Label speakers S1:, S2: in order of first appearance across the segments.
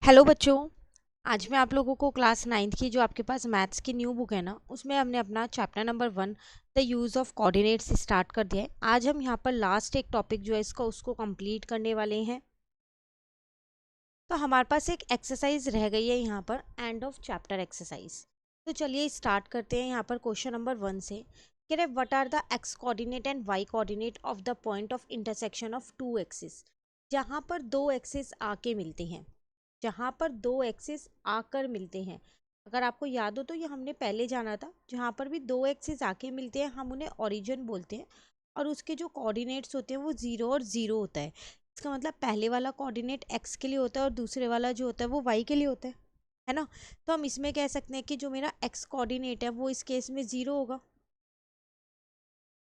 S1: Hello बच्चों। आज मैं आप लोगों को क्लास 9th की जो आपके पास मैथ्स की न्यू बुक है ना, उसमें हमने अपना chapter number 1 the use of coordinates start कर दिया है। आज हम यहाँ पर लास्ट एक टॉपिक जो है इसका उसको कंप्लीट करने वाले हैं। तो हमारे पास एक एक्सरसाइज रह गई है यहाँ पर, एंड ऑफ चैप्टर एक्सरसाइज। तो चलिए स्टार्ट करते हैं यहाँ पर क्वेश्चन नंबर 1 से। कह रहे what are the x coordinate and y coordinate of the point of intersection of two axis. जहाँ पर दो एक्सिस आके मिलते हैं, जहाँ पर दो एक्सिस आकर मिलते हैं। अगर आपको याद हो तो ये हमने पहले जाना था, जहाँ पर भी दो एक्सिस आके मिलते हैं हम उन्हें ओरिजिन बोलते हैं, और उसके जो कोऑर्डिनेट्स होते हैं वो 0 और 0 होता है। इसका मतलब पहले वाला कोऑर्डिनेट एक्स के लिए होता है और दूसरे वाला जो होता है वो वाई के लिए होता है ना। तो हम इसमें कह सकते हैं कि जो मेरा एक्स कोऑर्डिनेट है वो इस केस में 0 होगा,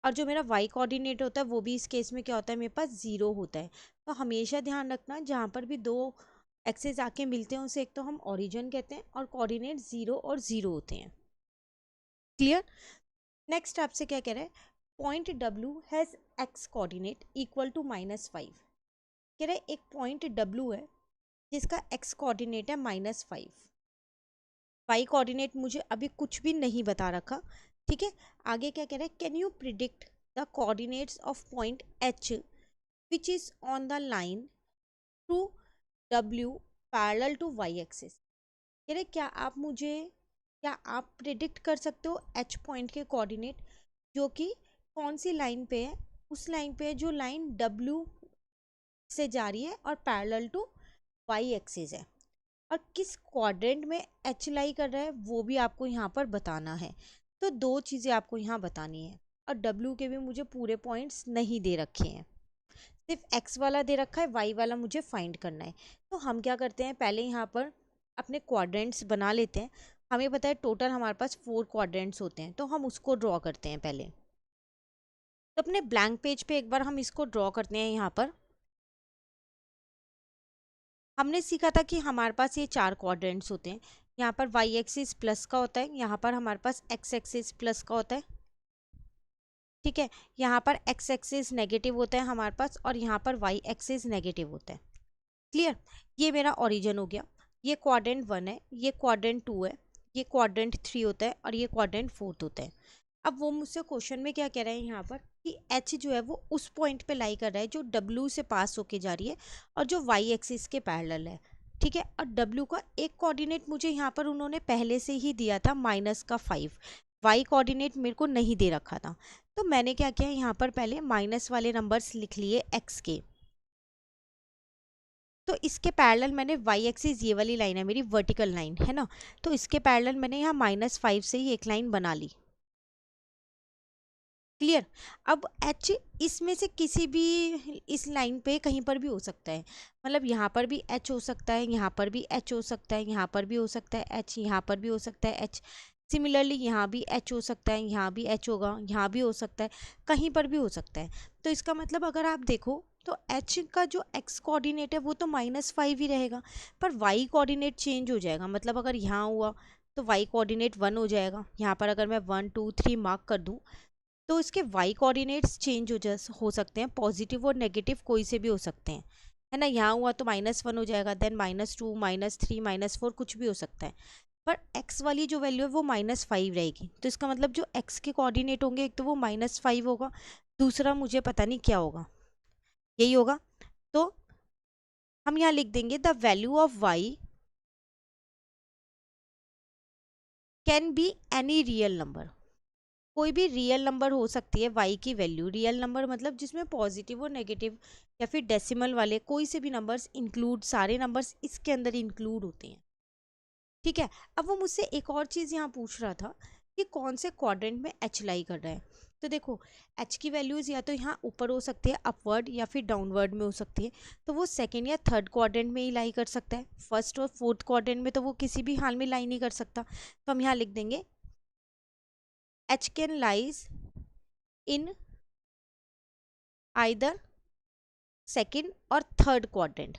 S1: और जो मेरा वाई कोऑर्डिनेट होता है वो भी इस केस में क्या होता है, मेरे पास 0 होता है। तो हमेशा ध्यान रखना, जहाँ पर भी दो एक्सेस आके मिलते हैं उसे एक तो हम ओरिजिन कहते हैं, और कोऑर्डिनेट 0 और 0 होते हैं। क्लियर। नेक्स्ट आपसे क्या कह रहा है, point W has x coordinate equal to -5। कह रहे एक पॉइंट W है जिसका एक्स कोऑर्डिनेट है -5। वाई कोऑर्डिनेट मुझे अभी कुछ भी नहीं बता रखा, ठीक है। आगे क्या कह रहा है, can you predict the coordinates of point H which is on the line through W parallel to Y axis. कह रहे क्या आप प्रिडिक्ट कर सकते हो एच पॉइंट के कोऑर्डिनेट जो कि कौन सी लाइन पे है, उस लाइन पे है जो लाइन W से जा रही है और पैरेलल टू वाई एक्सिस है, और किस क्वाड्रेंट में एच लाई कर रहा है वो भी आपको यहाँ पर बताना है। तो दो चीज़ें आपको यहाँ बतानी है, और W के भी मुझे पूरे पॉइंट्स नहीं दे रखे हैं, सिर्फ एक्स वाला दे रखा है, वाई वाला मुझे फाइंड करना है। तो हम क्या करते हैं, पहले यहाँ पर अपने क्वाड्रेंट्स बना लेते हैं। हमें पता है टोटल हमारे पास 4 क्वाड्रेंट्स होते हैं, तो हम उसको ड्रॉ करते हैं पहले। तो अपने ब्लैंक पेज पे एक बार हम इसको ड्रॉ करते हैं। यहाँ पर हमने सीखा था कि हमारे पास ये 4 क्वाड्रेंट्स होते हैं। यहाँ पर वाई एक्सिस प्लस का होता है, यहाँ पर हमारे पास एक्स एक्सिस प्लस का होता है, ठीक है। यहाँ पर एक्स एक्सिस नेगेटिव होता है हमारे पास, और यहाँ पर वाई एक्सिस नेगेटिव होता है। क्लियर। ये मेरा ओरिजिन हो गया। ये क्वाड्रेंट 1 है, ये क्वाड्रेंट 2 है, ये क्वाड्रेंट 3 होता है, और ये क्वाड्रेंट 4 होता है। अब वो मुझसे क्वेश्चन में क्या कह रहे हैं यहाँ पर कि एच जो है वो उस पॉइंट पे लाई कर रहा है जो डब्ल्यू से पास होके जा रही है और जो वाई एक्सिस के पैरेलल है, ठीक है। और डब्ल्यू का एक कोऑर्डिनेट मुझे यहाँ पर उन्होंने पहले से ही दिया था -5। वाई कोऑर्डिनेट मेरे को नहीं दे रखा था, तो मैंने क्या किया, यहाँ पर पहले माइनस वाले नंबर्स लिख लिए एक्स के। तो इसके पैरेलल मैंने वाई एक्सिस, ये वाली लाइन है मेरी वर्टिकल लाइन है ना, तो इसके पैरेलल मैंने यहाँ -5 से ही एक लाइन बना ली। क्लियर। अब एच इसमें से किसी भी इस लाइन पे कहीं पर भी हो सकता है, मतलब यहाँ पर भी एच हो सकता है, यहाँ पर भी एच हो सकता है, यहाँ पर भी हो सकता है एच, यहाँ पर भी हो सकता है एच। सिमिलरली यहाँ भी एच हो सकता है, यहाँ भी एच होगा, यहाँ भी हो सकता है, कहीं पर भी हो सकता है। तो इसका मतलब अगर आप देखो तो एच का जो एक्स कोऑर्डिनेट है वो तो -5 ही रहेगा, पर वाई कोऑर्डिनेट चेंज हो जाएगा। मतलब अगर यहाँ हुआ तो वाई कोऑर्डिनेट 1 हो जाएगा। यहाँ पर अगर मैं 1 2 3 मार्क कर दूँ तो इसके वाई कोऑर्डिनेट्स चेंज हो सकते हैं, पॉजिटिव और नेगेटिव कोई से भी हो सकते हैं, है ना। यहाँ हुआ तो -1 हो जाएगा, देन -2 -3 -4 कुछ भी हो सकता है। पर x वाली जो वैल्यू है वो -5 रहेगी, तो इसका मतलब जो x के कोऑर्डिनेट होंगे एक तो वो -5 होगा, दूसरा मुझे पता नहीं क्या होगा, यही होगा। तो हम यहाँ लिख देंगे the value of y can be any real number. कोई भी रियल नंबर हो सकती है y की वैल्यू। रियल नंबर मतलब जिसमें पॉजिटिव और नेगेटिव या फिर डेसिमल वाले कोई से भी नंबर्स इंक्लूड, सारे नंबर्स इसके अंदर इंक्लूड होते हैं, ठीक है। अब वो मुझसे एक और चीज़ यहाँ पूछ रहा था कि कौन से क्वाड्रेंट में एच लाई कर रहा है। तो देखो एच की वैल्यूज़ या तो यहाँ ऊपर हो सकती है अपवर्ड, या फिर डाउनवर्ड में हो सकती है, तो वो सेकेंड या थर्ड क्वाड्रेंट में ही लाई कर सकता है। फर्स्ट और फोर्थ क्वाड्रेंट में तो वो किसी भी हाल में लाई नहीं कर सकता। तो हम यहाँ लिख देंगे H can lies in either second और थर्ड क्वाड्रेंट।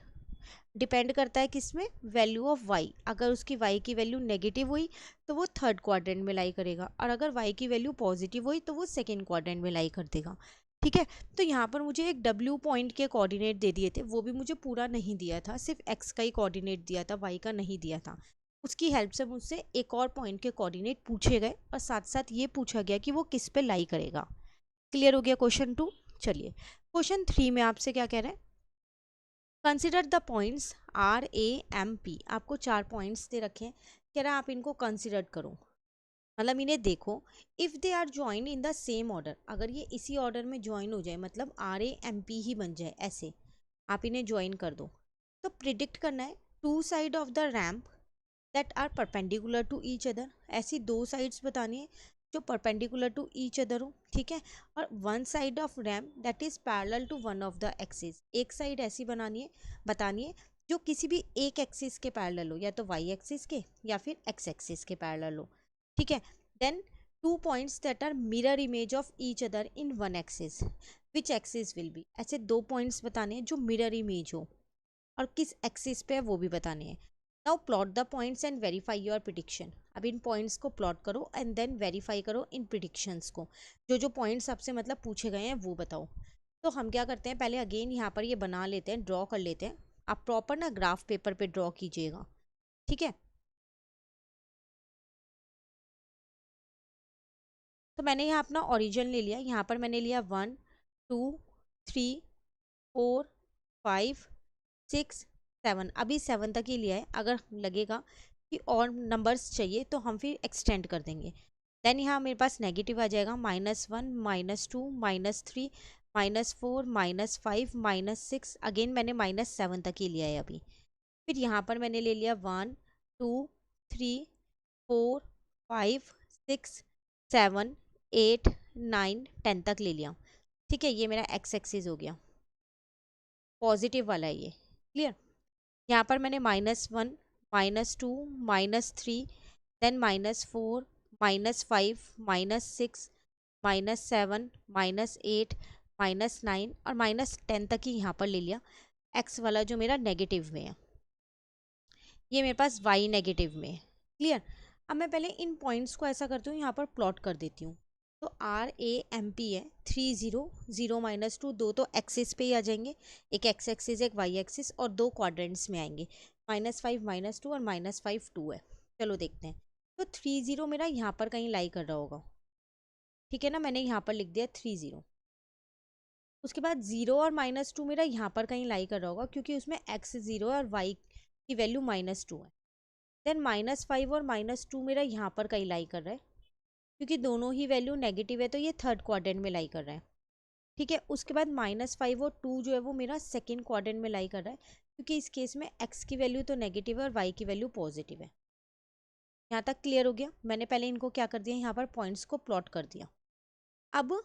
S1: डिपेंड करता है किसमें, वैल्यू ऑफ वाई। अगर उसकी वाई की वैल्यू नेगेटिव हुई तो वो थर्ड क्वाड्रेंट में लाई करेगा, और अगर वाई की वैल्यू पॉजिटिव हुई तो वो सेकेंड क्वाड्रेंट में लाई कर देगा। ठीक है। तो यहाँ पर मुझे एक W पॉइंट के कोऑर्डिनेट दे दिए थे, वो भी मुझे पूरा नहीं दिया था, सिर्फ X का ही कोऑर्डिनेट दिया था, Y का नहीं दिया था। उसकी हेल्प से मुझसे एक और पॉइंट के कोऑर्डिनेट पूछे गए और साथ साथ ये पूछा गया कि वो किस पे लाई करेगा। क्लियर हो गया क्वेश्चन 2। चलिए क्वेश्चन 3 में आपसे क्या कह रहा है, कंसिडर द पॉइंट्स RAMP। आपको 4 पॉइंट्स दे रखे हैं, कह रहा है आप इनको कंसिडर करो, मतलब इन्हें देखो। If they are join in the same order, अगर ये इसी ऑर्डर में ज्वाइन हो जाए, मतलब RAMP ही बन जाए, ऐसे आप इन्हें ज्वाइन कर दो। तो प्रिडिक्ट करना है two side of the ramp that are perpendicular to each other. ऐसी दो साइड्स बतानी है जो परपेंडिकुलर टू ईच अदर हो, ठीक है। और one side of ramp that is parallel to one of the axis. एक साइड ऐसी बनानी है, बतानी है जो किसी भी एक एक्सिस के पैरेलल हो, या तो वाई एक्सिस के या फिर एक्स एक्सिस के पैरेलल हो, ठीक है। Then two points that are mirror image of each other in one axis, which axis will be. ऐसे दो पॉइंट्स बताने हैं जो मिरर इमेज हो और किस एक्सिस पे है वो भी बताने हैं। Now plot the points and verify your prediction. अब इन पॉइंट्स को प्लॉट करो एंड देन वेरीफाई करो इन प्रिडिक्शंस को। जो जो पॉइंट्स आपसे मतलब पूछे गए हैं वो बताओ। तो हम क्या करते हैं, पहले अगेन यहाँ पर ये बना लेते हैं, ड्रॉ कर लेते हैं। आप प्रॉपर ना ग्राफ पेपर पे ड्रॉ कीजिएगा, ठीक है। तो मैंने यहाँ अपना ओरिजिन ले लिया, यहाँ पर मैंने लिया 1 2 3 4 5 6 7, अभी 7 तक ही लिया है। अगर लगेगा कि और नंबर्स चाहिए तो हम फिर एक्सटेंड कर देंगे। देन यहाँ मेरे पास नेगेटिव आ जाएगा, -1 -2 -3 -4 -5 -6। अगेन मैंने -7 तक ही लिया है अभी। फिर यहाँ पर मैंने ले लिया 1 2 3 4 5 6 7 8 9 10 तक ले लिया, ठीक है। ये मेरा एक्स एक्सिस हो गया, पॉजिटिव वाला है ये। क्लियर। यहाँ पर मैंने -1 -2 -3 देन -4 -5 -6 -7 -8 -9 और -10 तक ही यहाँ पर ले लिया। एक्स वाला जो मेरा नेगेटिव में है, ये मेरे पास वाई नेगेटिव में है। क्लियर। अब मैं पहले इन पॉइंट्स को ऐसा करती हूँ, यहाँ पर प्लॉट कर देती हूँ। तो RAMP है 3 0 0 -2, दो तो एक्सिस पे ही आ जाएंगे, एक एक्स एक्सिस एक वाई एक्सिस, और दो क्वाड्रेंट्स में आएंगे, -5 -2 और -5 2 है। चलो देखते हैं। तो 3 0 मेरा यहाँ पर कहीं लाई कर रहा होगा, ठीक है ना। मैंने यहाँ पर लिख दिया 3 0। उसके बाद 0 और -2 मेरा यहाँ पर कहीं लाई कर रहा होगा, क्योंकि उसमें एक्स 0 है और वाई की वैल्यू -2 है। देन -5 और -2 मेरा यहाँ पर कहीं लाई कर रहा है, क्योंकि दोनों ही वैल्यू नेगेटिव है, तो ये थर्ड क्वाड्रेंट में लाई कर रहा है, ठीक है। उसके बाद -5 और 2 जो है वो मेरा सेकेंड क्वाड्रेंट में लाई कर रहा है, क्योंकि इस केस में x की वैल्यू तो नेगेटिव है और y की वैल्यू पॉजिटिव है। यहाँ तक क्लियर हो गया। मैंने पहले इनको क्या कर दिया, यहाँ पर पॉइंट्स को प्लॉट कर दिया। अब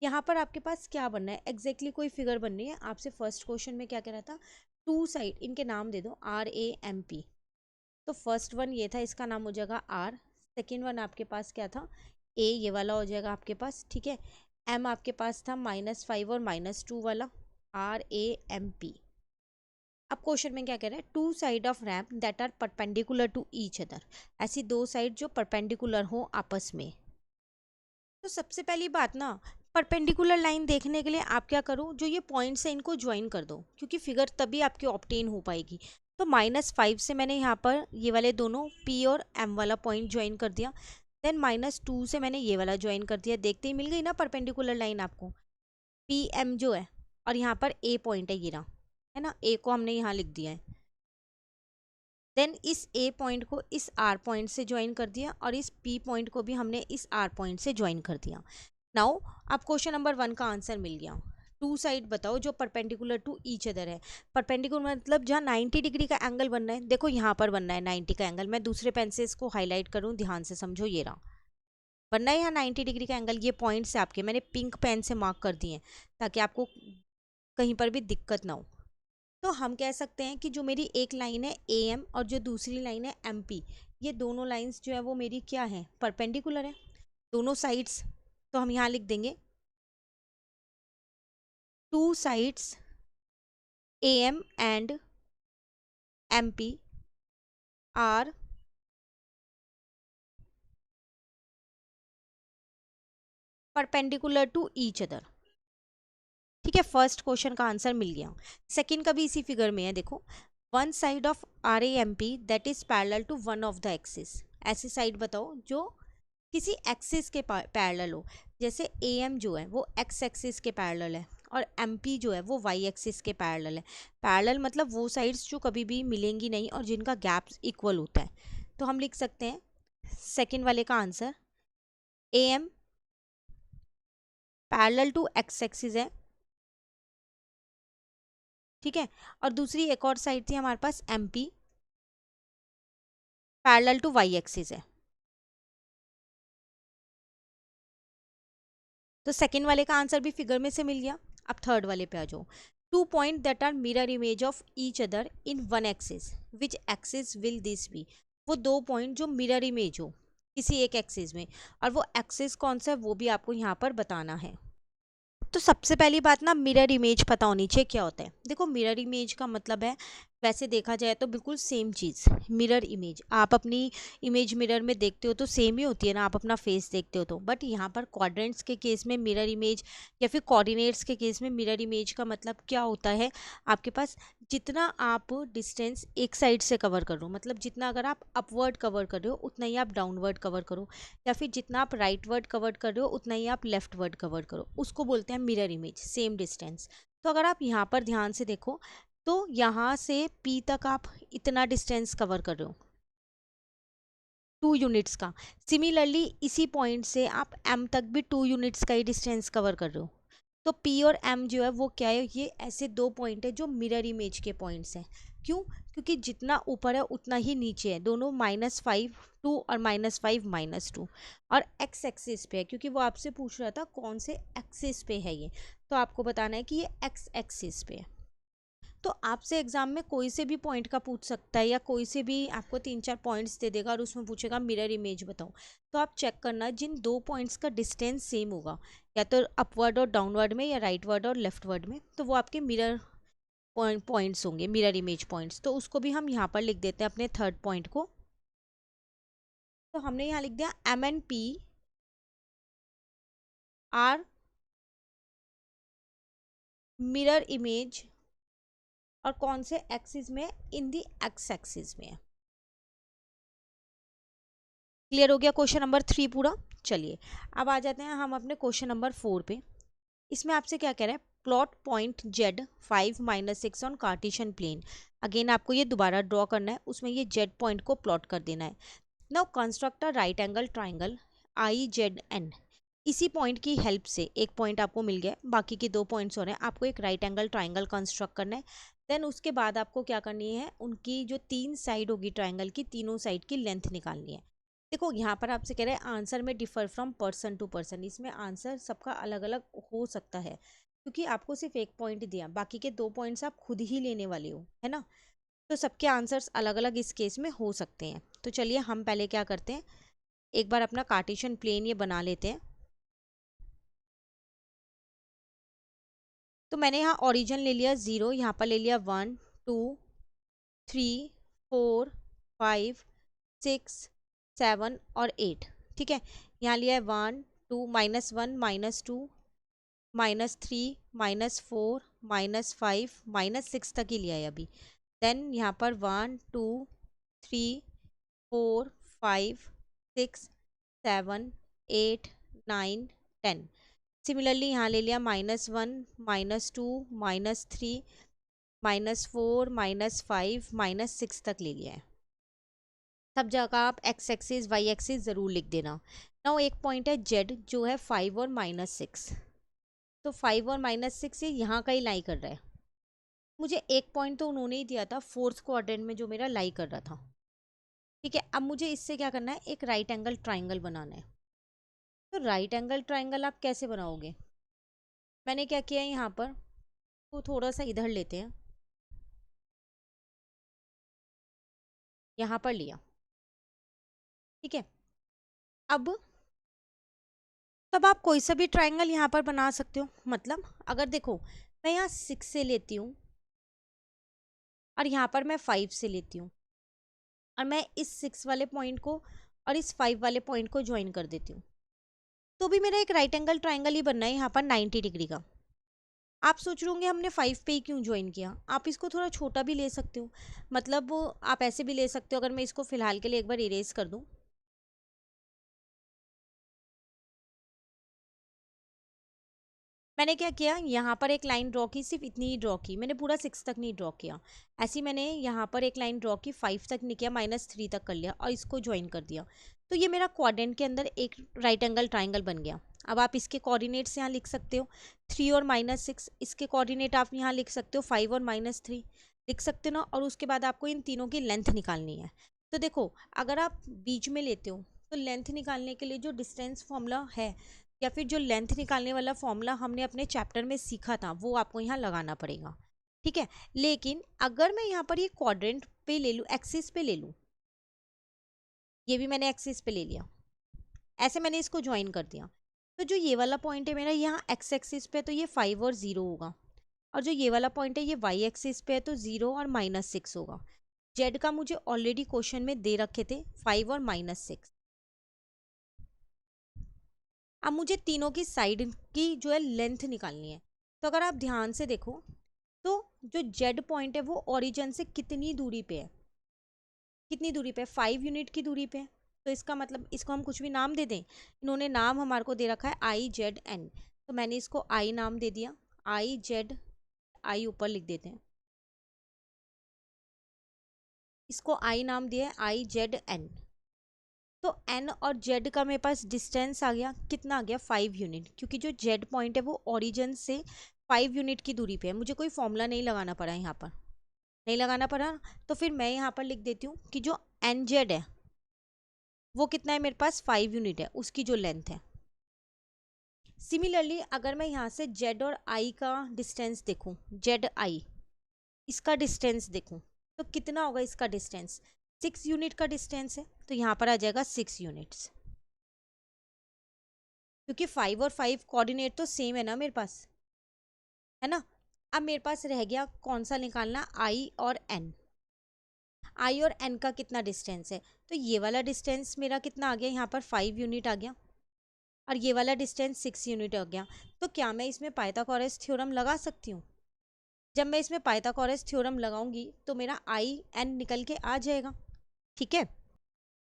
S1: यहाँ पर आपके पास क्या बनना है, एग्जैक्टली कोई फिगर बननी है आपसे। फर्स्ट क्वेश्चन में क्या कह रहा था, टू साइड, इनके नाम दे दो RAMP। तो फर्स्ट वन ये था, इसका नाम हो जाएगा R। सेकेंड वन आपके पास क्या था, A, ये वाला हो जाएगा आपके पास, ठीक है। M आपके पास था -5 और -2 वाला, RAMP। अब क्वेश्चन में क्या कह रहा है, two side of ramp that are perpendicular to each other. ऐसी दो साइड जो परपेंडिकुलर हो आपस में। तो सबसे पहली बात ना, परपेंडिकुलर लाइन देखने के लिए आप क्या करो, जो ये पॉइंट्स है इनको ज्वाइन कर दो, क्योंकि फिगर तभी आपकी ऑब्टेन हो पाएगी। तो -5 से मैंने यहाँ पर ये वाले दोनों P और M वाला पॉइंट ज्वाइन कर दिया। देन -2 से मैंने ये वाला ज्वाइन कर दिया, देखते ही मिल गई ना परपेंडिकुलर लाइन आपको। PM जो है और यहाँ पर A पॉइंट है, ये रहा, है ना। A को हमने यहाँ लिख दिया है। देन इस A पॉइंट को इस R पॉइंट से ज्वाइन कर दिया और इस P पॉइंट को भी हमने इस R पॉइंट से ज्वाइन कर दिया। नाउ आप क्वेश्चन नंबर 1 का आंसर मिल गया। टू साइड बताओ जो परपेंडिकुलर टू ईच अदर है। परपेंडिकुलर मतलब जहाँ 90 डिग्री का एंगल बनना है, देखो यहाँ पर बनना है 90 का एंगल। मैं दूसरे पेन से इसको हाईलाइट करूँ, ध्यान से समझो, ये रहा, बनना है यहाँ 90 डिग्री का एंगल। ये पॉइंट्स आपके मैंने पिंक पेन से मार्क कर दिए हैं, ताकि आपको कहीं पर भी दिक्कत ना हो। तो हम कह सकते हैं कि जो मेरी एक लाइन है AM और जो दूसरी लाइन है MP, ये दोनों लाइंस जो है वो मेरी क्या है, परपेंडिकुलर है, दोनों साइड्स। तो हम यहाँ लिख देंगे two sides AM and MP are perpendicular to each other. ठीक है, फर्स्ट क्वेश्चन का आंसर मिल गया। सेकंड का भी इसी फिगर में है, देखो, one side of R A M P that is parallel to one of the axis. ऐसी साइड बताओ जो किसी एक्सिस के पैरेलल हो। जैसे ए एम जो है वो एक्स एक्सिस के पैरेलल है और एम पी जो है वो वाई एक्सिस के पैरेलल है। पैरेलल मतलब वो साइड्स जो कभी भी मिलेंगी नहीं और जिनका गैप इक्वल होता है। तो हम लिख सकते हैं सेकंड वाले का answer, A M parallel to x axis है, ठीक है। और दूसरी एक और साइड थी हमारे पास M P, parallel to Y axis है। तो सेकंड वाले का आंसर भी फिगर में से मिल गया। अब थर्ड वाले पे आ जाओ। Two point that are mirror image of each other in one axis, which axis will this be. वो दो पॉइंट जो मिरर इमेज हो किसी एक एक्सिस में, और वो एक्सिस कौन सा है वो भी आपको यहाँ पर बताना है। तो सबसे पहली बात ना, मिरर इमेज पता होनी चाहिए क्या होता है। देखो, मिरर इमेज का मतलब है, वैसे देखा जाए तो बिल्कुल सेम चीज़। मिरर इमेज, आप अपनी इमेज मिरर में देखते हो तो सेम ही होती है ना, आप अपना फेस देखते हो तो। बट यहाँ पर क्वाड्रेंट्स के केस में मिरर इमेज या फिर कोऑर्डिनेट्स के केस में मिरर इमेज का मतलब क्या होता है, आपके पास जितना आप डिस्टेंस एक साइड से कवर कर रहे हो, मतलब जितना अगर आप अपवर्ड कवर कर रहे हो उतना ही आप डाउनवर्ड कवर करो, या फिर जितना आप राइटवर्ड कवर कर रहे हो उतना ही आप लेफ्टवर्ड कवर करो, उसको बोलते हैं मिरर इमेज, सेम डिस्टेंस। तो अगर आप यहाँ पर ध्यान से देखो तो यहाँ से P तक आप इतना डिस्टेंस कवर कर रहे हो 2 यूनिट्स का। सिमिलरली इसी पॉइंट से आप M तक भी 2 यूनिट्स का ही डिस्टेंस कवर कर रहे हो। तो P और M जो है वो क्या है, ये ऐसे दो पॉइंट है जो मिरर इमेज के पॉइंट्स हैं। क्यों? क्योंकि जितना ऊपर है उतना ही नीचे है, दोनों -5 2 और -5 -2। और एक्स एक्सिस पे है, क्योंकि वो आपसे पूछ रहा था कौन से एक्सिस पे है ये, तो आपको बताना है कि ये एक्स एक्सिस पे है। तो आपसे एग्जाम में कोई से भी पॉइंट का पूछ सकता है, या कोई से भी आपको 3-4 पॉइंट्स दे देगा और उसमें पूछेगा मिरर इमेज बताओ। तो आप चेक करना जिन दो पॉइंट्स का डिस्टेंस सेम होगा, या तो अपवर्ड और डाउनवर्ड में या राइटवर्ड और लेफ्टवर्ड में, तो वो आपके मिरर पॉइंट्स होंगे, मिरर इमेज पॉइंट्स। तो उसको भी हम यहाँ पर लिख देते हैं अपने थर्ड पॉइंट को। तो हमने यहाँ लिख दिया M and P are mirror image, और कौन से एक्सिस में, इन दी एक्स एक्सिस में है। क्लियर हो गया क्वेश्चन नंबर 3 पूरा। चलिए अब आ जाते हैं हम अपने क्वेश्चन नंबर 4 पे। इसमें आपसे क्या कह रहा है, plot point Z 5 -6 on Cartesian plane. Again आपको ये दोबारा ड्रॉ करना है, उसमें ये जेड पॉइंट को प्लॉट कर देना है। Now construct a right angle triangle IZN। इसी पॉइंट की हेल्प से एक पॉइंट आपको मिल गया, बाकी के दो पॉइंट्स हो रहे हैं, आपको एक राइट एंगल ट्राइंगल कंस्ट्रक्ट करना है। देन उसके बाद आपको क्या करनी है, उनकी जो 3 साइड होगी ट्राइंगल की, तीनों साइड की लेंथ निकालनी है। देखो यहाँ पर आपसे कह रहे हैं आंसर में differ from person to person, इसमें आंसर सबका अलग अलग हो सकता है, क्योंकि आपको सिर्फ एक पॉइंट दिया, बाकी के दो पॉइंट्स आप खुद ही लेने वाले हो, है ना। तो सबके आंसर्स अलग अलग इस केस में हो सकते हैं। तो चलिए हम पहले क्या करते हैं, एक बार अपना कार्टेशियन प्लेन ये बना लेते हैं। तो मैंने यहाँ ओरिजिन ले लिया 0, यहाँ पर ले लिया 1 2 3 4 5 6 7 और 8, ठीक है। यहाँ लिया है 1 2 -1 -2 -3 -4 -5 -6 तक ही लिया है अभी। देन यहाँ पर 1 2 3 4 5 6 7 8 9 10। सिमिलरली यहाँ ले लिया -1 -2 -3 -4 -5 -6 तक ले लिया है। सब जगह आप एक्स एक्सिस वाई एक्सिस ज़रूर लिख देना। नाउ एक पॉइंट है जेड जो है 5 और -6। तो 5 और -6 ये यहाँ का ही लाई कर रहा है। मुझे एक पॉइंट तो उन्होंने ही दिया था फोर्थ क्वाड्रेंट में जो मेरा लाई कर रहा था, ठीक है। अब मुझे इससे क्या करना है, एक राइट एंगल ट्राइंगल बनाना है। तो राइट एंगल ट्राइंगल आप कैसे बनाओगे, मैंने क्या किया है यहाँ पर, तो थोड़ा सा इधर लेते हैं, यहाँ पर लिया, ठीक है। अब तब आप कोई सा भी ट्राइंगल यहाँ पर बना सकते हो। मतलब अगर देखो मैं यहाँ 6 से लेती हूँ और यहाँ पर मैं 5 से लेती हूँ, और मैं इस 6 वाले पॉइंट को और इस 5 वाले पॉइंट को ज्वाइन कर देती हूँ, तो भी मेरा एक राइट एंगल ट्राइंगल ही बनना है यहाँ पर 90 डिग्री का। आप सोच रहे होंगे हमने 5 पे ही क्यों ज्वाइन किया। आप इसको थोड़ा छोटा भी ले सकते हो, मतलब आप ऐसे भी ले सकते हो। अगर मैं इसको फिलहाल के लिए एक बार इरेज कर दूं, मैंने क्या किया, यहाँ पर एक लाइन ड्रॉ की, सिर्फ इतनी ही ड्रॉ की मैंने, पूरा 6 तक नहीं ड्रॉ किया। ऐसी मैंने यहाँ पर एक लाइन ड्रॉ की, 5 तक नहीं किया, -3 तक कर लिया और इसको ज्वाइन कर दिया। तो ये मेरा क्वाड्रेंट के अंदर एक राइट एंगल ट्राइंगल बन गया। अब आप इसके कोऑर्डिनेट्स यहाँ लिख सकते हो, 3 और -6। इसके कोऑर्डिनेट आप यहाँ लिख सकते हो, 5 और -3 लिख सकते हो ना। और उसके बाद आपको इन तीनों की लेंथ निकालनी है। तो देखो, अगर आप बीच में लेते हो तो लेंथ निकालने के लिए जो डिस्टेंस फॉर्मूला है या फिर जो लेंथ निकालने वाला फॉर्मूला हमने अपने चैप्टर में सीखा था, वो आपको यहाँ लगाना पड़ेगा, ठीक है। लेकिन अगर मैं यहाँ पर ये क्वाड्रेंट पे ले लूँ, एक्सिस पे ले लूँ, ये भी मैंने एक्सिस पे ले लिया, ऐसे मैंने इसको ज्वाइन कर दिया। तो जो ये वाला पॉइंट है मेरा यहाँ एक्स एक्सिस पे, तो ये 5 और 0 होगा। और जो ये वाला पॉइंट है ये वाई एक्सिस पे है, तो 0 और -6 होगा। जेड का मुझे ऑलरेडी क्वेश्चन में दे रखे थे 5 और -6। अब मुझे तीनों की साइड की जो है लेंथ निकालनी है। तो अगर आप ध्यान से देखो, तो जो जेड पॉइंट है वो ओरिजिन से कितनी दूरी पे है, कितनी दूरी पे है, 5 यूनिट की दूरी पे है। तो इसका मतलब इसको हम कुछ भी नाम दे दें। इन्होंने नाम हमारे को दे रखा है IZN, तो मैंने इसको आई नाम दे दिया, IZ, आई ऊपर लिख देते हैं, इसको आई नाम दिया है IZN। तो एन और जेड का मेरे पास डिस्टेंस आ गया, कितना आ गया, 5 यूनिट, क्योंकि जो जेड पॉइंट है वो ओरिजिन से 5 यूनिट की दूरी पे है। मुझे कोई फॉर्मूला नहीं लगाना पड़ा यहाँ पर, नहीं लगाना पड़ा। तो फिर मैं यहाँ पर लिख देती हूँ कि जो एन जेड है वो कितना है, मेरे पास 5 यूनिट है, उसकी जो लेंथ है। सिमिलरली अगर मैं यहाँ से जेड और आई का डिस्टेंस देखूँ, जेड आई, इसका डिस्टेंस देखूँ, तो कितना होगा इसका डिस्टेंस, 6 यूनिट का डिस्टेंस है। तो यहाँ पर आ जाएगा 6 यूनिट्स, क्योंकि 5 और 5 कोऑर्डिनेट तो सेम है ना मेरे पास, है ना। अब मेरे पास रह गया कौन सा निकालना, आई और एन। आई और एन का कितना डिस्टेंस है, तो ये वाला डिस्टेंस मेरा कितना आ गया, यहाँ पर 5 यूनिट आ गया, और ये वाला डिस्टेंस 6 यूनिट आ गया। तो क्या मैं इसमें पाइथागोरस थ्योरम लगा सकती हूँ। जब मैं इसमें पाइथागोरस थ्योरम लगाऊंगी तो मेरा आई एन निकल के आ जाएगा, ठीक है।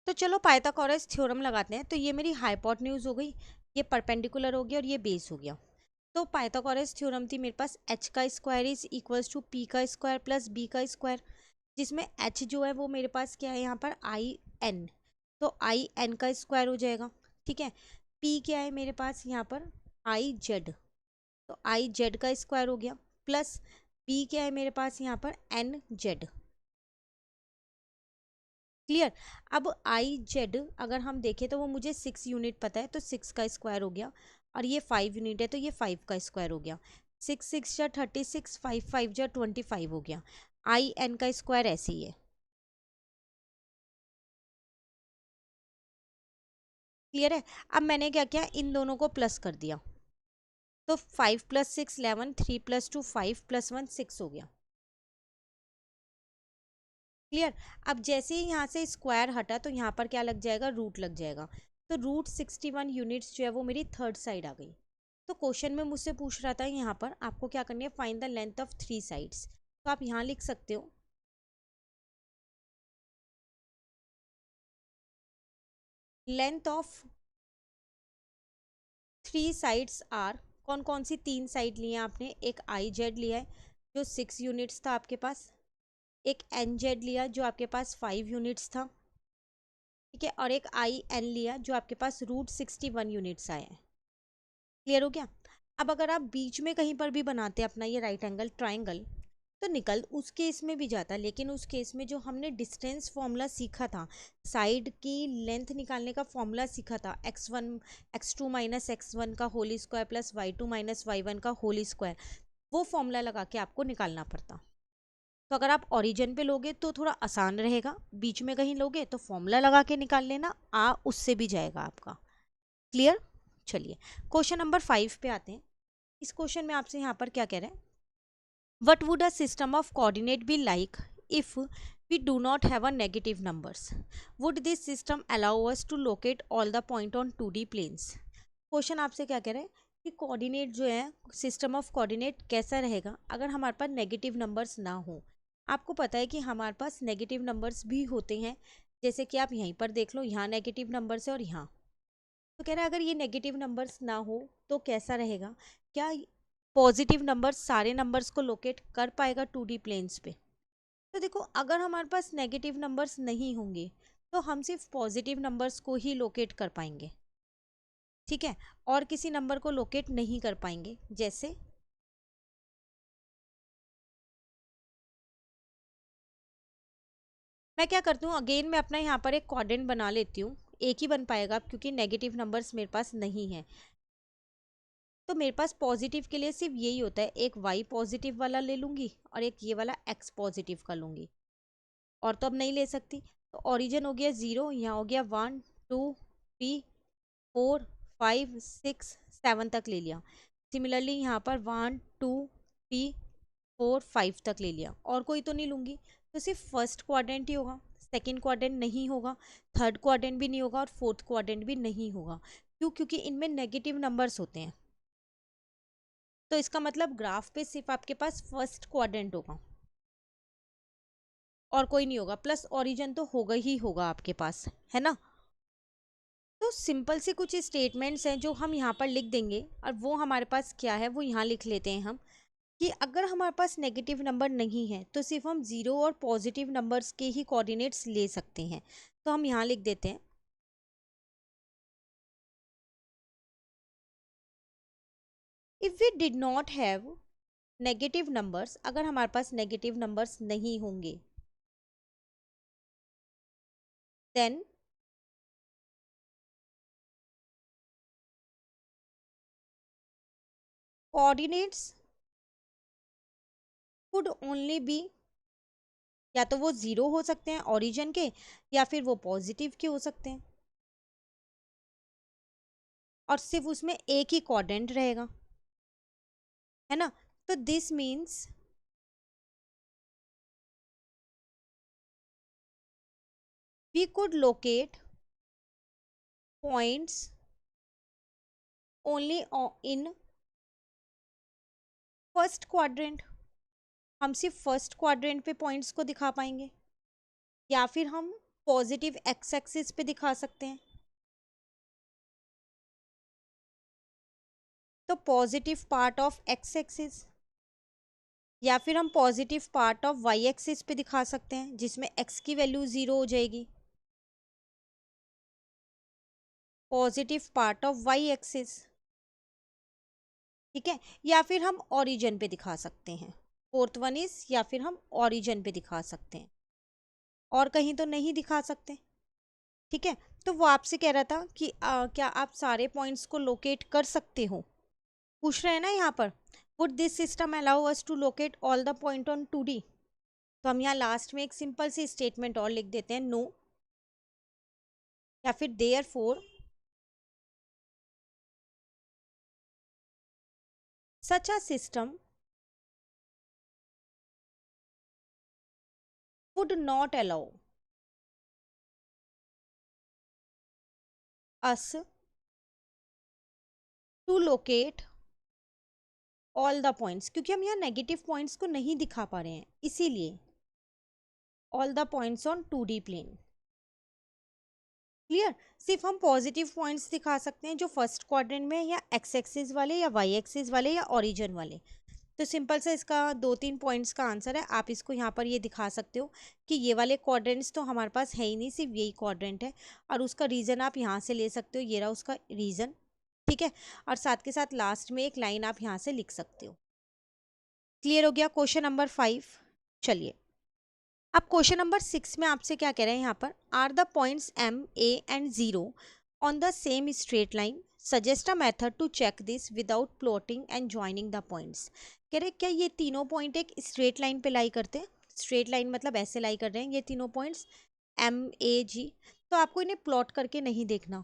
S1: तो चलो पाइथागोरस थ्योरम लगाते हैं। तो ये मेरी हाइपोटेन्यूज हो गई, ये परपेंडिकुलर हो गया और ये बेस हो गया। तो पाइथागोरस थ्योरम थी मेरे पास, एच का square is equals to P का स्क्वायर प्लस बी का स्क्वायर, जिसमें एच जो है वो मेरे पास क्या है यहाँ पर, आई एन, तो आई एन का स्क्वायर हो जाएगा, ठीक है। पी क्या है मेरे पास यहाँ पर, आई जेड, तो आई जेड का स्क्वायर हो गया, प्लस बी क्या है मेरे पास यहाँ पर, एन जेड। क्लियर। अब आई जेड अगर हम देखें तो वो मुझे 6 यूनिट पता है, तो 6 का स्क्वायर हो गया, और ये 5 यूनिट है तो ये 5 का स्क्वायर हो गया। 6 6 जा 36, 5 5 जा 25 हो गया। आई एन का स्क्वायर ऐसे ही है। क्लियर है। अब मैंने क्या किया, इन दोनों को प्लस कर दिया, तो 5 + 6 11, 3 + 2 5 + 1 6 हो गया। क्लियर। अब जैसे ही यहाँ से स्क्वायर हटा तो यहाँ पर क्या लग जाएगा, रूट लग जाएगा। तो √61 यूनिट्स जो है वो मेरी थर्ड साइड आ गई। तो क्वेश्चन में मुझसे पूछ रहा था यहाँ पर आपको क्या करनी है, find the length of 3 sides. तो आप यहाँ लिख सकते हो, लेंथ ऑफ 3 साइड्स आर, कौन कौन सी 3 साइड ली हैं आपने, एक आई जेड लिया है जो 6 यूनिट्स था आपके पास, एक एन जेड लिया जो आपके पास 5 यूनिट्स था, ठीक है, और एक आई एन लिया जो आपके पास √61 यूनिट्स आए हैं। क्लियर हो गया। अब अगर आप बीच में कहीं पर भी बनाते हैं अपना ये राइट एंगल ट्राइंगल, तो निकल उस केस में भी जाता, लेकिन उस केस में जो हमने डिस्टेंस फॉर्मूला सीखा था, साइड की लेंथ निकालने का फॉर्मूला सीखा था, x1 x2 - x1 का whole square plus y2 - y1 का होल स्क्वायर, वो फॉर्मूला लगा के आपको निकालना पड़ता। तो अगर आप ओरिजिन पे लोगे तो थोड़ा आसान रहेगा, बीच में कहीं लोगे तो फॉर्मूला लगा के निकाल लेना, उससे भी जाएगा आपका। क्लियर। चलिए क्वेश्चन नंबर 5 पे आते हैं। इस क्वेश्चन में आपसे यहाँ पर क्या कह रहे हैं, what would a system of coordinate be like if we do not have a negative numbers? Would this system allow us to locate all the point on 2D planes? Question आपसे क्या कह रहे हैं कि कोऑर्डिनेट जो है, system of coordinate कैसा रहेगा अगर हमारे पास नेगेटिव नंबर्स ना हो। आपको पता है कि हमारे पास नेगेटिव नंबर्स भी होते हैं, जैसे कि आप यहीं पर देख लो, यहाँ नेगेटिव नंबर्स है और यहाँ। तो कह रहा है अगर ये नेगेटिव नंबर्स ना हो तो कैसा रहेगा, क्या पॉजिटिव नंबर्स सारे नंबर्स को लोकेट कर पाएगा 2D प्लेन्स पे। तो देखो, अगर हमारे पास नेगेटिव नंबर्स नहीं होंगे तो हम सिर्फ पॉजिटिव नंबर्स को ही लोकेट कर पाएंगे, ठीक है, और किसी नंबर को लोकेट नहीं कर पाएंगे। जैसे मैं क्या करती हूँ, अगेन मैं अपना यहाँ पर एक क्वाड्रेंट बना लेती हूँ। एक ही बन पाएगा क्योंकि नेगेटिव नंबर्स मेरे पास नहीं है। तो मेरे पास पॉजिटिव के लिए सिर्फ यही होता है, एक y पॉजिटिव वाला ले लूँगी और एक ये वाला x पॉजिटिव का लूँगी, और तो अब नहीं ले सकती। तो ओरिजिन हो गया 0, यहाँ हो गया 1 2 3 4 5 6 7 तक ले लिया। सिमिलरली यहाँ पर 1 2 3 4 5 तक ले लिया, और कोई तो नहीं लूँगी। तो सिर्फ फर्स्ट क्वाड्रेंट ही होगा, सेकंड क्वाड्रेंट नहीं होगा, थर्ड क्वाड्रेंट भी नहीं होगा और फोर्थ क्वाड्रेंट भी नहीं होगा। क्यों? क्योंकि इनमें नेगेटिव नंबर्स होते हैं। तो इसका मतलब ग्राफ पे सिर्फ आपके पास फर्स्ट क्वाड्रेंट होगा और कोई नहीं होगा, प्लस ओरिजिन तो होगा ही होगा आपके पास, है ना। तो सिंपल से कुछ स्टेटमेंट्स हैं जो हम यहाँ पर लिख देंगे, और वो हमारे पास क्या है वो यहाँ लिख लेते हैं हम, कि अगर हमारे पास नेगेटिव नंबर नहीं है तो सिर्फ हम जीरो और पॉजिटिव नंबर्स के ही कोऑर्डिनेट्स ले सकते हैं। तो हम यहाँ लिख देते हैं, if we did not have negative numbers, अगर हमारे पास नेगेटिव नंबर्स नहीं होंगे, then coordinates could only be, या तो वो जीरो हो सकते हैं ओरिजिन के, या फिर वो पॉजिटिव के हो सकते हैं, और सिर्फ उसमें एक ही कोऑर्डिनेट रहेगा, है ना। तो this means we could locate points only in first quadrant, हम सिर्फ फर्स्ट क्वाड्रेंट पे पॉइंट्स को दिखा पाएंगे, या फिर हम पॉजिटिव एक्स एक्सिस पे दिखा सकते हैं। तो positive part of x axis, या फिर हम positive part of y axis पे दिखा सकते हैं, जिसमें एक्स की वैल्यू 0 हो जाएगी, positive part of y axis, ठीक है, या फिर हम ओरिजिन पे दिखा सकते हैं। फोर्थ वन इज, या फिर हम ओरिजिन पे दिखा सकते हैं, और कहीं तो नहीं दिखा सकते, ठीक है। तो वो आपसे कह रहा था कि क्या आप सारे पॉइंट्स को लोकेट कर सकते हो, पूछ रहे हैं ना यहाँ पर। Would this system allow us to locate all the point on 2D। तो हम यहाँ लास्ट में एक सिंपल सी स्टेटमेंट और लिख देते हैं, नो, या फिर therefore such a system would not allow us to locate all the points, क्योंकि हम यहाँ नेगेटिव पॉइंट्स को नहीं दिखा पा रहे हैं, इसीलिए all the points on 2D plane. Clear? सिर्फ हम पॉजिटिव पॉइंट्स दिखा सकते हैं जो फर्स्ट क्वाड्रेंट में, या एक्स एक्सिस वाले, या वाई एक्सिस वाले, या ओरिजिन वाले। तो सिंपल सा इसका 2-3 पॉइंट्स का आंसर है। आप इसको यहाँ पर ये दिखा सकते हो कि ये वाले क्वाड्रेंट्स तो हमारे पास है ही नहीं, सिर्फ यही क्वाड्रेंट है, और उसका रीज़न आप यहाँ से ले सकते हो, ये रहा उसका रीज़न, ठीक है। और साथ के साथ लास्ट में एक लाइन आप यहाँ से लिख सकते हो। क्लियर हो गया क्वेश्चन नंबर 5। चलिए, अब क्वेश्चन नंबर 6 में आपसे क्या कह रहे हैं यहाँ पर, are the points M, A and 0 on the same straight line, suggest a method to check this without plotting and joining the points. कह रहे क्या ये तीनों पॉइंट एक स्ट्रेट लाइन पे लाई करते हैं, स्ट्रेट लाइन मतलब ऐसे लाई कर रहे हैं ये तीनों पॉइंट्स M, A, G। तो आपको इन्हें प्लॉट करके नहीं देखना,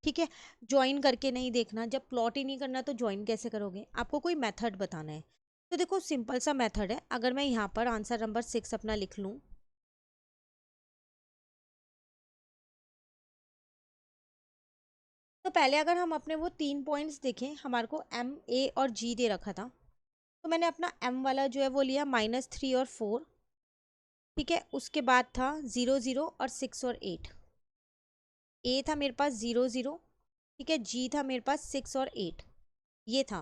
S1: ठीक है, ज्वाइन करके नहीं देखना। जब प्लॉट ही नहीं करना तो ज्वाइन कैसे करोगे, आपको कोई मेथड बताना है। तो देखो सिंपल सा मेथड है, अगर मैं यहाँ पर आंसर नंबर 6 अपना लिख लूँ, तो पहले अगर हम अपने वो 3 पॉइंट्स देखें, हमारे को एम, ए और जी दे रखा था, तो मैंने अपना एम वाला जो है वो लिया -3 और 4, ठीक है। उसके बाद था 0 0 और 6 और 8। ए था मेरे पास 0 0, ठीक है। जी था मेरे पास 6 और 8, ये था।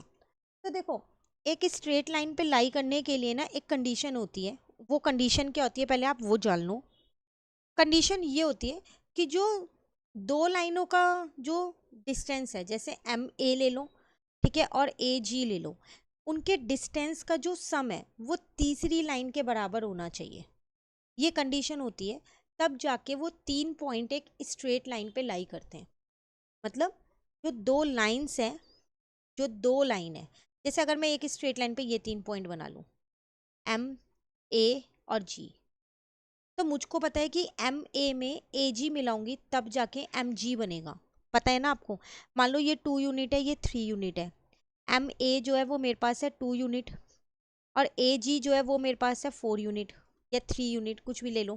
S1: तो देखो, एक स्ट्रेट लाइन पे लाई करने के लिए ना एक कंडीशन होती है। वो कंडीशन क्या होती है, पहले आप वो जान लो। कंडीशन ये होती है कि जो दो लाइनों का जो डिस्टेंस है, जैसे एम ए ले लो, ठीक है, और ए जी ले लो, उनके डिस्टेंस का जो सम है वो तीसरी लाइन के बराबर होना चाहिए। ये कंडीशन होती है, तब जाके वो 3 पॉइंट एक स्ट्रेट लाइन पे लाई करते हैं। मतलब जो दो लाइन्स हैं, जो दो लाइन है, जैसे अगर मैं एक स्ट्रेट लाइन पे ये 3 पॉइंट बना लूँ, एम, ए और जी, तो मुझको पता है कि एम ए में ए जी मिलाऊंगी तब जाके एम जी बनेगा। पता है ना आपको। मान लो ये 2 यूनिट है, ये 3 यूनिट है। एम ए जो है वो मेरे पास है 2 यूनिट, और ए जी जो है वो मेरे पास है 4 यूनिट या 3 यूनिट, कुछ भी ले लो,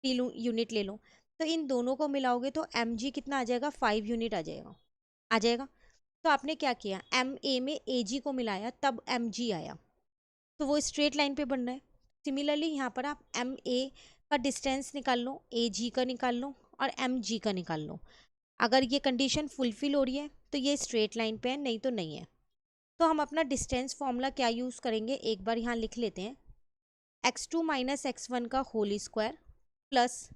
S1: 3 यूनिट ले लो। तो इन दोनों को मिलाओगे तो एम जी कितना आ जाएगा, 5 यूनिट आ जाएगा। आ जाएगा। तो आपने क्या किया, एम ए में ए जी को मिलाया तब एम जी आया, तो वो स्ट्रेट लाइन पे बन रहा है। सिमिलरली यहाँ पर आप एम ए का डिस्टेंस निकाल लो, ए जी का निकाल लो, और एम जी का निकाल लो। अगर ये कंडीशन फुलफिल हो रही है तो ये स्ट्रेट लाइन पे है, नहीं तो नहीं है। तो हम अपना डिस्टेंस फॉर्मूला क्या यूज़ करेंगे, एक बार यहाँ लिख लेते हैं। x2 माइनस x1 का whole square plus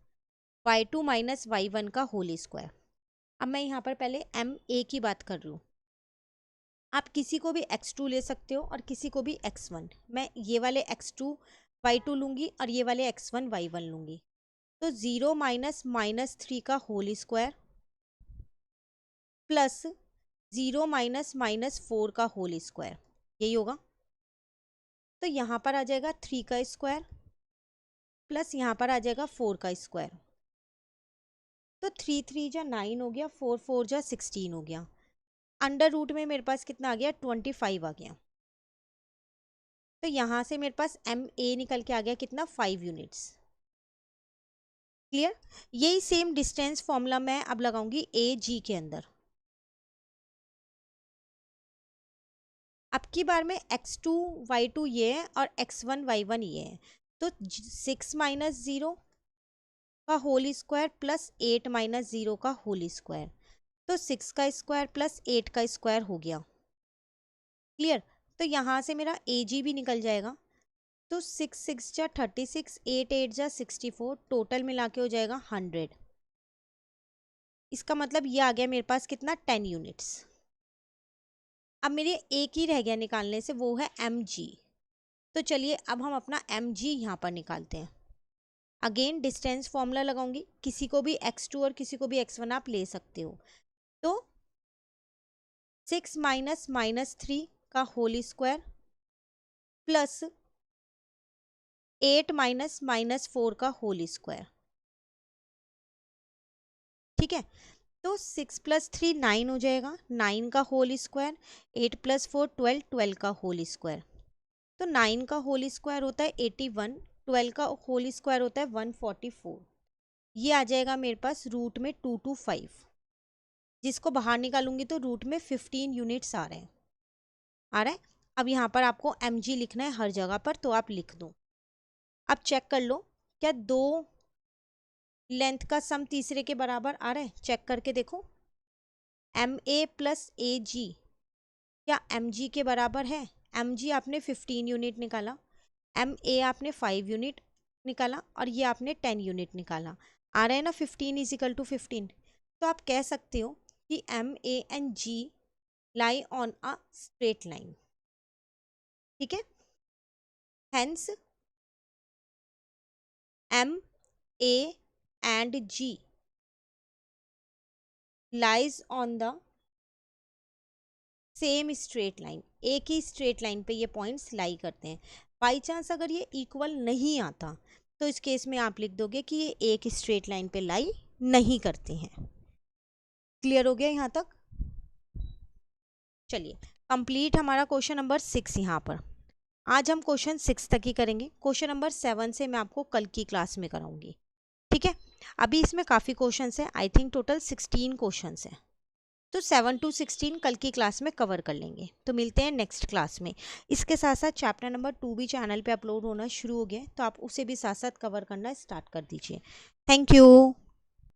S1: y2 minus y1 का होल स्क्वायर। अब मैं यहाँ पर पहले एम ए की बात कर रही हूँ। आप किसी को भी x2 ले सकते हो और किसी को भी x1। मैं ये वाले x2 y2 लूँगी और ये वाले x1 y1 लूँगी। तो 0 माइनस -3 का होल स्क्वायर प्लस 0 माइनस -4 का होल स्क्वायर, यही होगा। तो यहाँ पर आ जाएगा 3 का स्क्वायर प्लस यहाँ पर आ जाएगा 4 का स्क्वायर। तो 3 3 जा 9 हो गया, 4 4 जा 16 हो गया। अंडर रूट में मेरे पास कितना आ गया, 25 आ गया। तो यहाँ से मेरे पास एम ए निकल के आ गया कितना, 5 यूनिट्स। क्लियर। यही सेम डिस्टेंस फॉर्मूला मैं अब लगाऊंगी ए जी के अंदर। अब की बार में x2 y2 ये है और x1 y1 ये है। तो 6 माइनस 0 का होल स्क्वायर प्लस 8 माइनस 0 का होल स्क्वायर। तो 6 का स्क्वायर प्लस 8 का स्क्वायर हो गया। क्लियर। तो यहाँ से मेरा ए जी भी निकल जाएगा। तो 6 6 जा 36, 8 8 जा 64, टोटल मिला के हो जाएगा 100। इसका मतलब ये आ गया मेरे पास कितना, 10 यूनिट्स। अब मेरे एक ही रह गया निकालने से, वो है एम जी। तो चलिए अब हम अपना एम जी यहाँ पर निकालते हैं। अगेन डिस्टेंस फॉर्मूला लगाऊंगी, किसी को भी x2 और किसी को भी x1 आप ले सकते हो। तो 6 माइनस -3 का होल स्क्वायर प्लस 8 माइनस -4 का होल स्क्वायर, ठीक है। तो 6 + 3 9 हो जाएगा, 9 का होल स्क्वायर, 8 + 4 12, 12 का होल स्क्वायर। तो 9 का होल स्क्वायर होता है 81, 12 का होल स्क्वायर होता है 144। ये आ जाएगा मेरे पास रूट में 225। जिसको बाहर निकालूंगी तो रूट में 15 यूनिट्स आ रहे हैं। आ रहा है। अब यहाँ पर आपको एम जी लिखना है हर जगह पर, तो आप लिख दो। अब चेक कर लो, क्या दो लेंथ का सम तीसरे के बराबर आ रहा है, चेक करके देखो। एम ए प्लस ए जी क्या एम जी के बराबर है। एम जी आपने 15 यूनिट निकाला, एम ए आपने 5 यूनिट निकाला, और ये आपने 10 यूनिट निकाला। आ रहा है ना 15 इजिकल टू 15। तो आप कह सकते हो कि M A and G lie on a straight line, ठीक है। Hence M A and G lies on the same straight line. एक ही स्ट्रेट लाइन पे ये पॉइंट्स लाई करते हैं। बाई चांस अगर ये इक्वल नहीं आता तो इस केस में आप लिख दोगे कि ये एक स्ट्रेट लाइन पे लाई नहीं करते हैं। क्लियर हो गया यहाँ तक। चलिए कंप्लीट हमारा क्वेश्चन नंबर 6 यहाँ पर। आज हम क्वेश्चन 6 तक ही करेंगे। क्वेश्चन नंबर 7 से मैं आपको कल की क्लास में कराऊंगी, ठीक है। अभी इसमें काफ़ी क्वेश्चन है, आई थिंक टोटल 16 क्वेश्चन है। तो 7 to 16 कल की क्लास में कवर कर लेंगे। तो मिलते हैं नेक्स्ट क्लास में। इसके साथ साथ चैप्टर नंबर 2 भी चैनल पे अपलोड होना शुरू हो गया है, तो आप उसे भी साथ साथ कवर करना स्टार्ट कर दीजिए। Thank you.